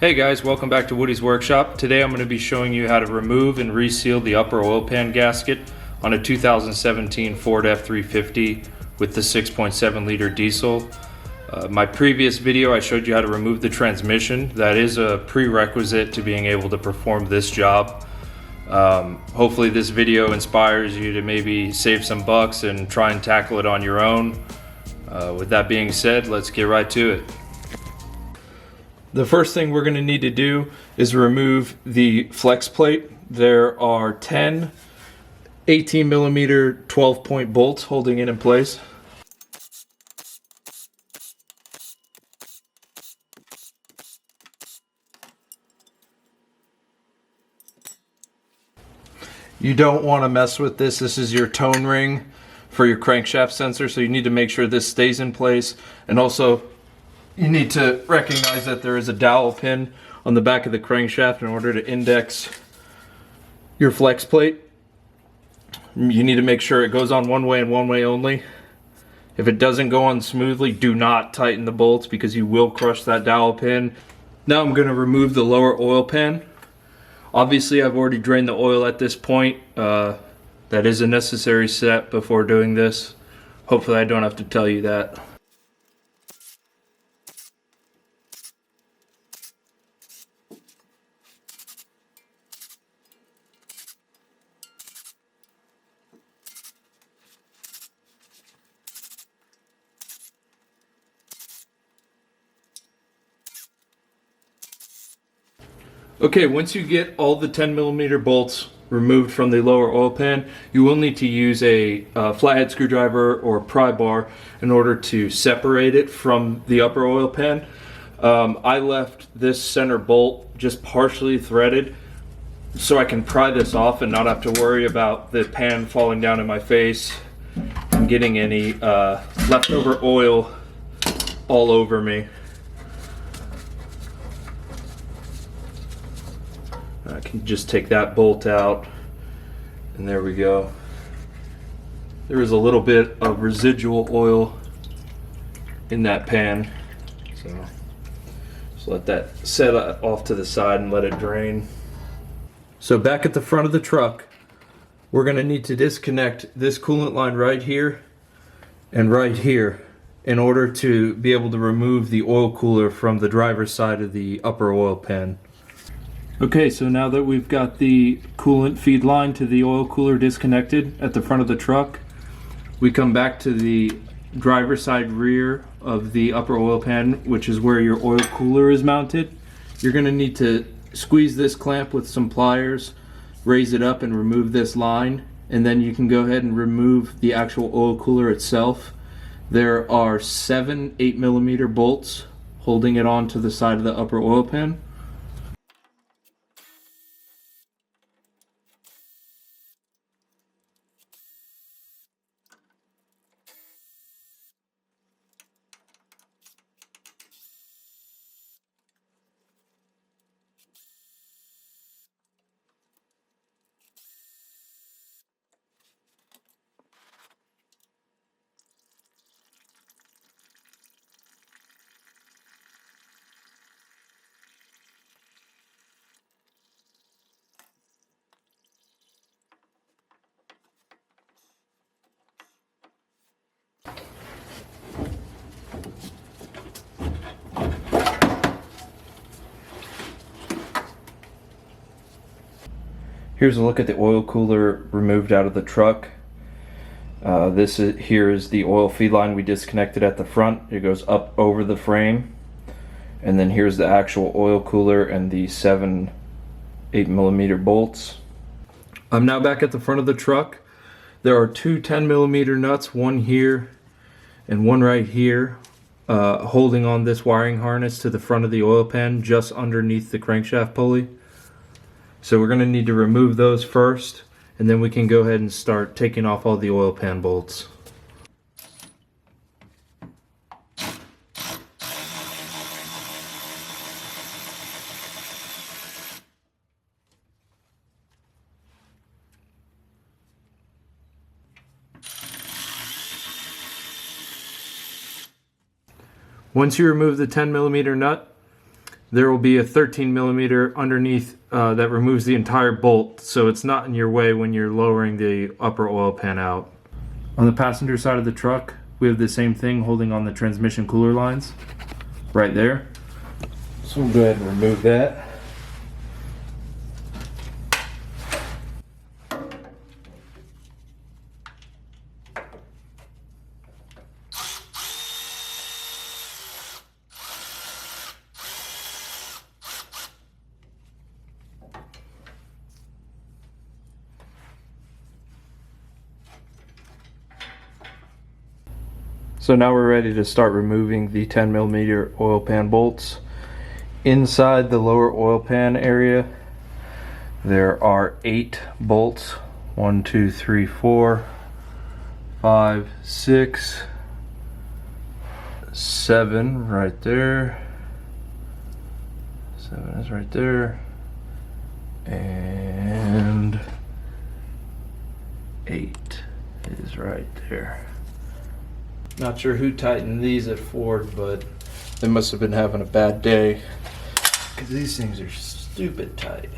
Hey guys, welcome back to Woody's Workshop. Today I'm going to be showing you how to remove and reseal the upper oil pan gasket on a 2017 Ford F350 with the 6.7 liter diesel. My previous video I showed you how to remove the transmission. That is a prerequisite to being able to perform this job. Hopefully this video inspires you to maybe save some bucks and try and tackle it on your own. With that being said, let's get right to it. The first thing we're going to need to do is remove the flex plate. There are 10 18 millimeter 12-point bolts holding it in place. You don't want to mess with this. This is your tone ring for your crankshaft sensor, so you need to make sure this stays in place. And also, you need to recognize that there is a dowel pin on the back of the crankshaft in order to index your flex plate. You need to make sure it goes on one way and one way only. If it doesn't go on smoothly, do not tighten the bolts because you will crush that dowel pin. Now I'm going to remove the lower oil pan. Obviously I've already drained the oil at this point. That is a necessary step before doing this. Hopefully I don't have to tell you that. Okay, once you get all the 10 millimeter bolts removed from the lower oil pan, you will need to use a flathead screwdriver or pry bar in order to separate it from the upper oil pan. I left this center bolt just partially threaded so I can pry this off and not have to worry about the pan falling down in my face and getting any leftover oil all over me. I can just take that bolt out, and there we go. There is a little bit of residual oil in that pan, so just let that set off to the side and let it drain. So back at the front of the truck, we're going to need to disconnect this coolant line right here and right here in order to be able to remove the oil cooler from the driver's side of the upper oil pan. Okay, so now that we've got the coolant feed line to the oil cooler disconnected at the front of the truck, we come back to the driver's side rear of the upper oil pan, which is where your oil cooler is mounted. You're going to need to squeeze this clamp with some pliers, raise it up and remove this line, and then you can go ahead and remove the actual oil cooler itself. There are 7 8 millimeter bolts holding it onto the side of the upper oil pan. Here's a look at the oil cooler removed out of the truck. Here is the oil feed line we disconnected at the front. It goes up over the frame. And then here's the actual oil cooler and the 7 8 millimeter bolts. I'm now back at the front of the truck. There are 2 10 millimeter nuts, one here and one right here, holding on this wiring harness to the front of the oil pan just underneath the crankshaft pulley. So we're going to need to remove those first, and then we can go ahead and start taking off all the oil pan bolts. Once you remove the 10 millimeter nut, there will be a 13 millimeter underneath that removes the entire bolt, so it's not in your way when you're lowering the upper oil pan out. On the passenger side of the truck, we have the same thing holding on the transmission cooler lines right there. So we'll go ahead and remove that. So now we're ready to start removing the 10 millimeter oil pan bolts. Inside the lower oil pan area, there are 8 bolts. 1, 2, 3, 4, 5, 6, 7 right there. 7 is right there. And 8 is right there. Not sure who tightened these at Ford, but they must have been having a bad day because these things are stupid tight.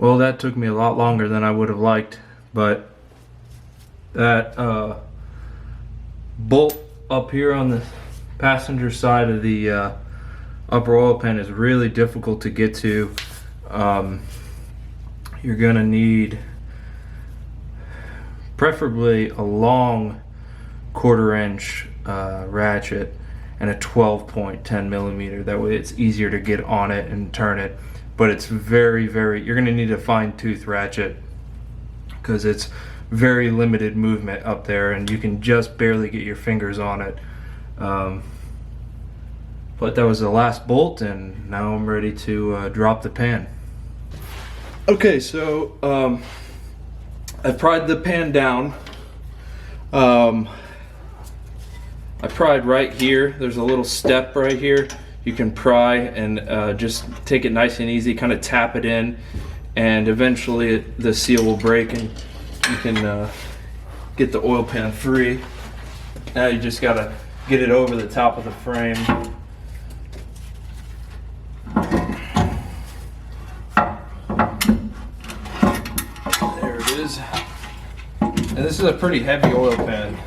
Well, that took me a lot longer than I would have liked, but that bolt up here on the passenger side of the upper oil pan is really difficult to get to. You're gonna need preferably a long 1/4 inch ratchet and a 12.10 millimeter. That way it's easier to get on it and turn it. But it's very, you're gonna need a fine tooth ratchet because it's very limited movement up there and you can just barely get your fingers on it. But that was the last bolt, and now I'm ready to drop the pan. Okay, so I pried the pan down. I pried right here. There's a little step right here. You can pry and just take it nice and easy, kind of tap it in, and eventually the seal will break and you can get the oil pan free. Now you just gotta get it over the top of the frame. There it is. And this is a pretty heavy oil pan.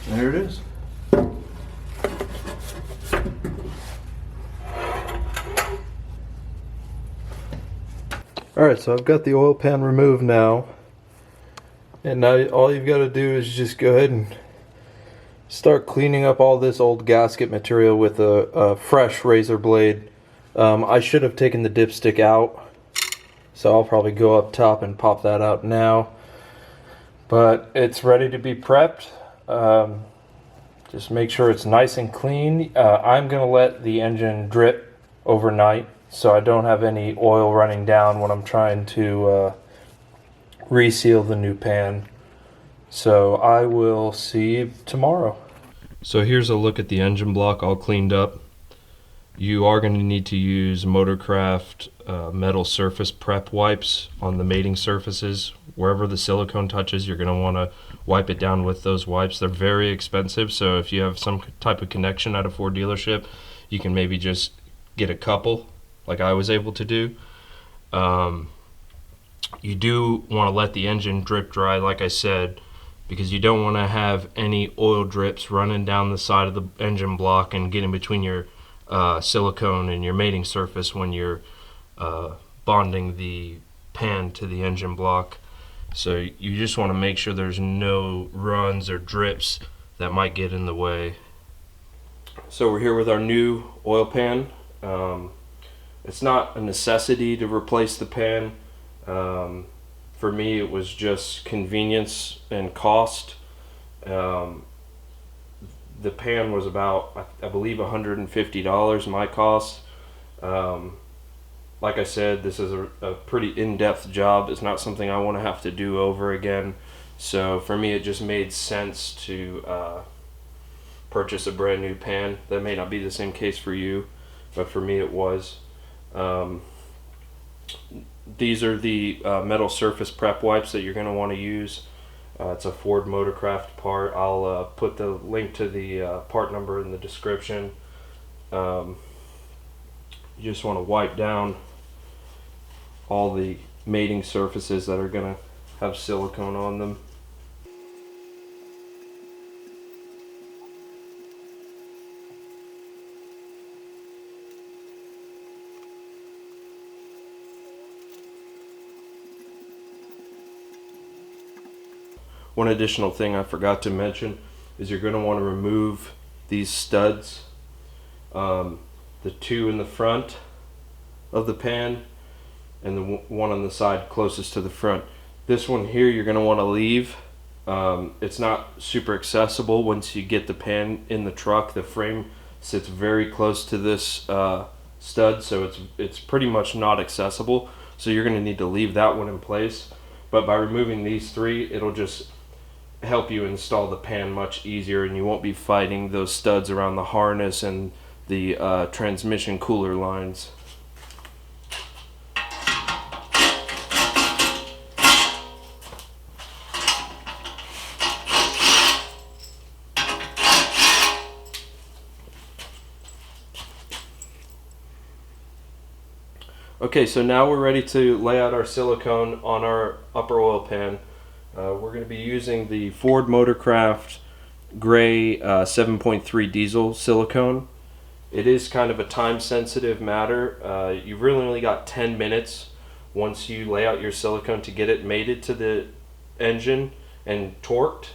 There it is. Alright, so I've got the oil pan removed now. And now all you've got to do is just go ahead and start cleaning up all this old gasket material with a fresh razor blade. I should have taken the dipstick out, so I'll probably go up top and pop that out now. But it's ready to be prepped. Just make sure it's nice and clean. I'm going to let the engine drip overnight so I don't have any oil running down when I'm trying to reseal the new pan. So I will see you tomorrow. So here's a look at the engine block all cleaned up. You are going to need to use Motorcraft metal surface prep wipes on the mating surfaces. Wherever the silicone touches, you're going to want to wipe it down with those wipes. They're very expensive, so if you have some type of connection at a Ford dealership, you can maybe just get a couple, like I was able to do. You do want to let the engine drip dry, like I said, because you don't want to have any oil drips running down the side of the engine block and getting between your silicone and your mating surface when you're bonding the pan to the engine block. So you just want to make sure there's no runs or drips that might get in the way. So we're here with our new oil pan. It's not a necessity to replace the pan. For me, it was just convenience and cost. The pan was about, I believe, $150 my cost. Like I said, this is a pretty in-depth job. It's not something I want to have to do over again. So for me, it just made sense to purchase a brand new pan. That may not be the same case for you, but for me it was. These are the metal surface prep wipes that you're going to want to use. It's a Ford Motorcraft part. I'll put the link to the part number in the description. You just want to wipe down all the mating surfaces that are going to have silicone on them. One additional thing I forgot to mention is you're going to want to remove these studs, the two in the front of the pan and the one on the side closest to the front. This one here you're going to want to leave. It's not super accessible once you get the pan in the truck. The frame sits very close to this stud, so it's pretty much not accessible. So you're going to need to leave that one in place. But by removing these three, it'll just help you install the pan much easier, and you won't be fighting those studs around the harness and the transmission cooler lines. Okay, so now we're ready to lay out our silicone on our upper oil pan. We're going to be using the Ford Motorcraft gray 7.3 diesel silicone. It is kind of a time sensitive matter. You've really only got 10 minutes once you lay out your silicone to get it mated to the engine and torqued.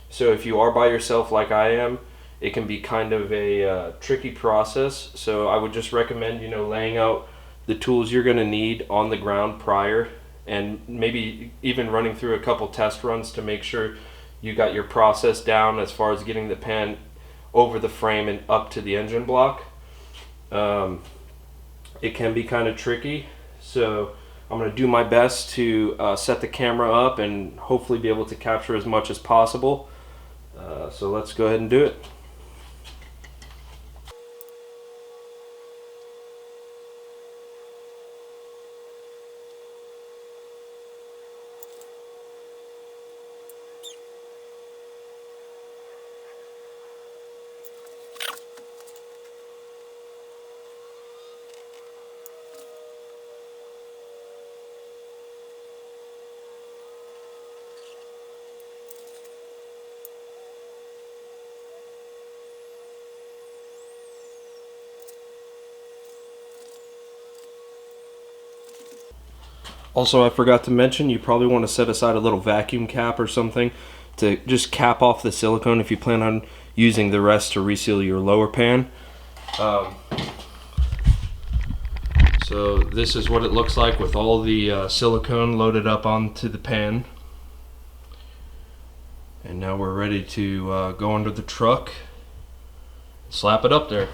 So if you are by yourself like I am, it can be kind of a tricky process. So I would just recommend, laying out the tools you're going to need on the ground prior, and maybe even running through a couple test runs to make sure you got your process down as far as getting the pan over the frame and up to the engine block. It can be kind of tricky, so I'm going to do my best to set the camera up and hopefully be able to capture as much as possible. So let's go ahead and do it. Also, I forgot to mention, you probably want to set aside a little vacuum cap or something to just cap off the silicone if you plan on using the rest to reseal your lower pan. So this is what it looks like with all the silicone loaded up onto the pan. And now we're ready to go under the truck, slap it up there.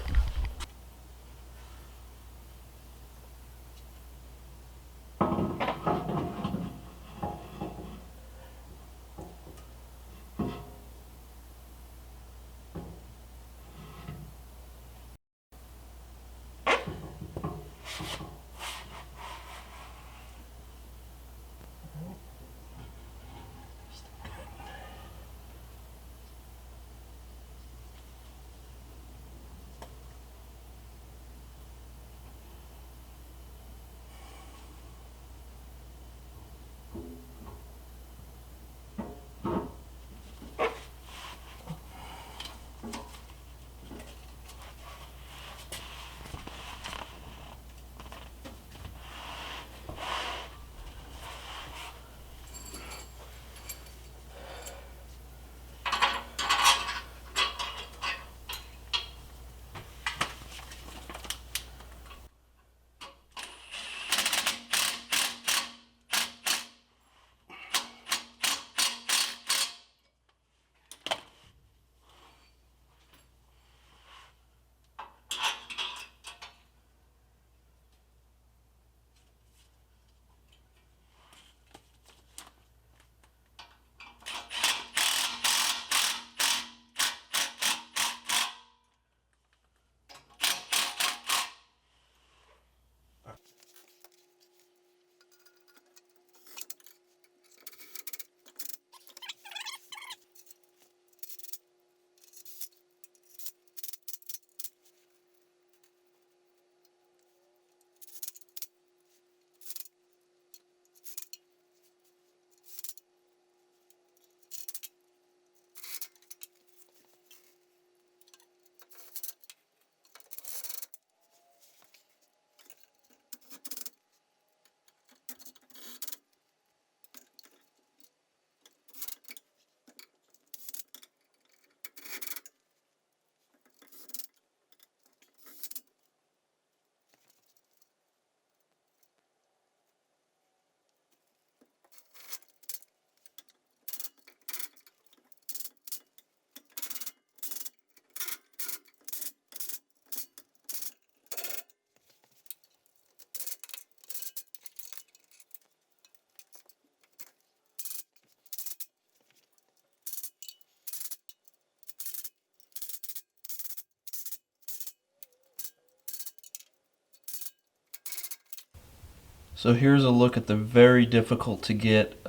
So here's a look at the very difficult to get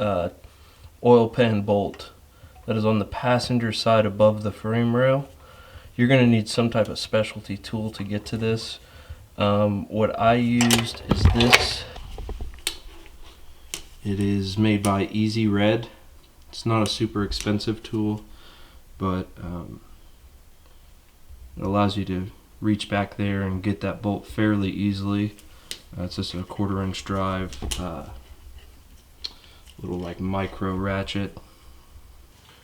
oil pan bolt that is on the passenger side above the frame rail. You're going to need some type of specialty tool to get to this. What I used is this. It is made by Easy Red. It's not a super expensive tool, but it allows you to reach back there and get that bolt fairly easily. It's just a 1/4 inch drive, little like micro ratchet.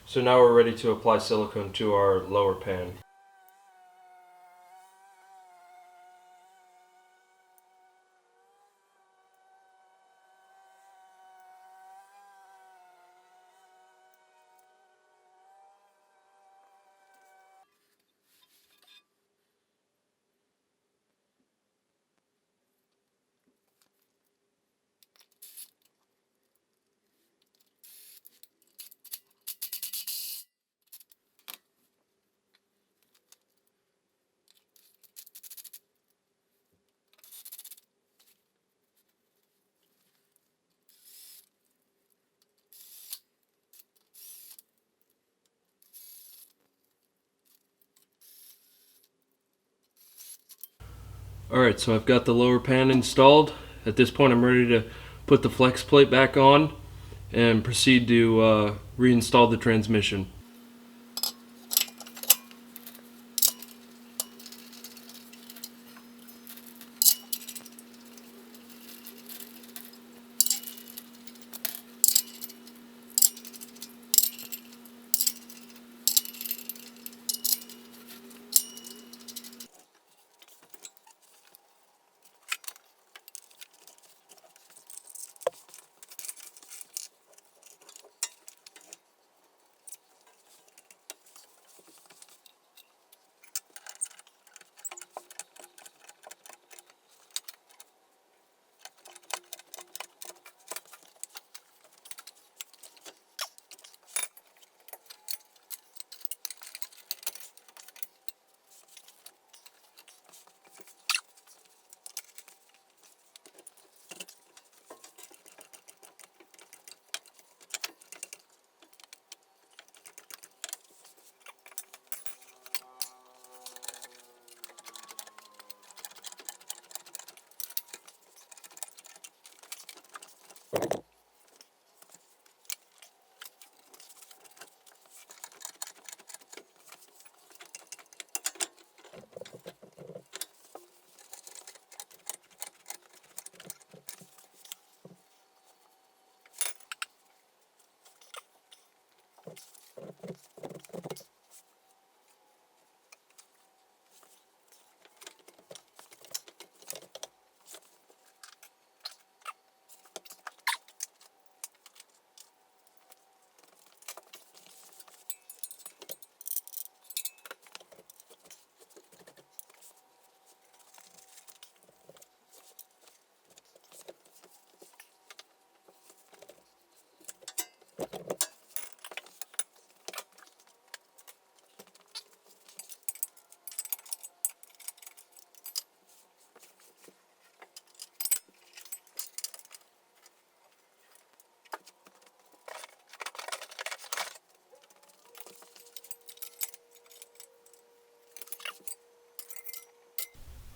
So now we're ready to apply silicone to our lower pan. Alright, so I've got the lower pan installed. At this point I'm ready to put the flex plate back on and proceed to reinstall the transmission.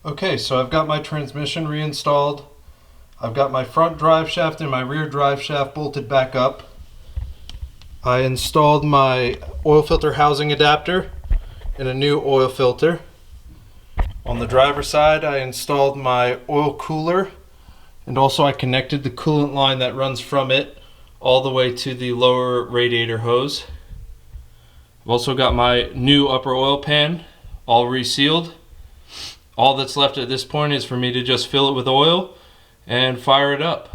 Okay, so I've got my transmission reinstalled. I've got my front drive shaft and my rear drive shaft bolted back up. I installed my oil filter housing adapter and a new oil filter. On the driver's side, I installed my oil cooler, and also I connected the coolant line that runs from it all the way to the lower radiator hose. I've also got my new upper oil pan all resealed. All that's left at this point is for me to just fill it with oil and fire it up.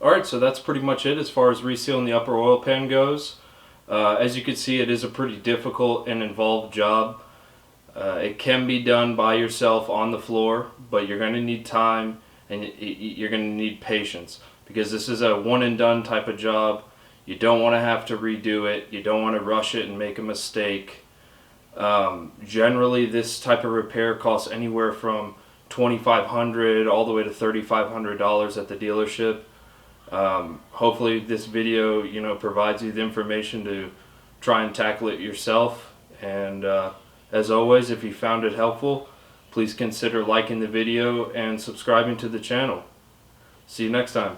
Alright, so that's pretty much it as far as resealing the upper oil pan goes. As you can see, it is a pretty difficult and involved job. It can be done by yourself on the floor, but you're going to need time and you're going to need patience, because this is a one and done type of job. You don't want to have to redo it. You don't want to rush it and make a mistake. Generally, this type of repair costs anywhere from $2,500 all the way to $3,500 at the dealership. Hopefully this video, provides you the information to try and tackle it yourself. And as always, if you found it helpful, please consider liking the video and subscribing to the channel. See you next time.